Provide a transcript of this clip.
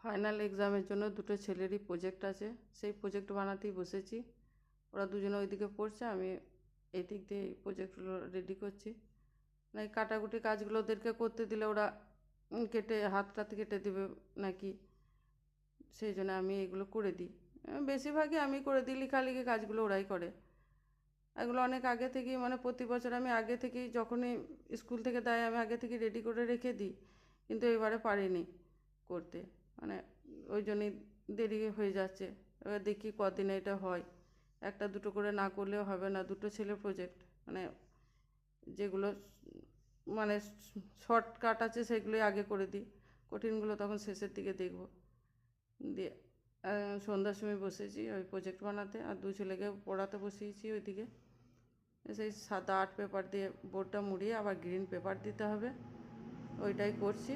Final এক্সামের জন্য দুটো ছেলেরই প্রজেক্ট আছে, সেই প্রজেক্ট বানাতেই বসেছি। ওরা দুজনে ওইদিকে পড়ছে, আমি এই দিক দিয়ে এই প্রজেক্টগুলো রেডি করছি। এই কাটাকুটি কাজগুলো ওদেরকে করতে দিলে ওরা কেটে হাত কেটে দেবে নাকি, সেই জন্য আমি এগুলো করে দিই। বেশিরভাগই আমি করে দিই, লেখালেখি কাজগুলো ওরাই করে। এগুলো অনেক আগে থেকেই, মানে প্রতি বছর আমি আগে থেকেই যখনই স্কুল থেকে দেয় আমি আগে থেকে রেডি করে রেখে দিই, কিন্তু এবারে পারিনি করতে, মানে ওই জন্যই দেরি হয়ে যাচ্ছে। এবার দেখি কদিনে এটা হয়। একটা দুটো করে না করলেও হবে না, দুটো ছেলের প্রজেক্ট, মানে যেগুলো মানে শর্টকাট আছে সেগুলোই আগে করে দিই, কঠিনগুলো তখন শেষের দিকে দেখব। দিয়ে সন্ধ্যার সময় বসেছি ওই প্রজেক্ট বানাতে, আর দু ছেলেকে পড়াতে বসিয়েছি ওইদিকে। সেই সাদা আর্ট পেপার দিয়ে বোর্ডটা মুড়িয়ে আবার গ্রিন পেপার দিতে হবে, ওইটাই করছি।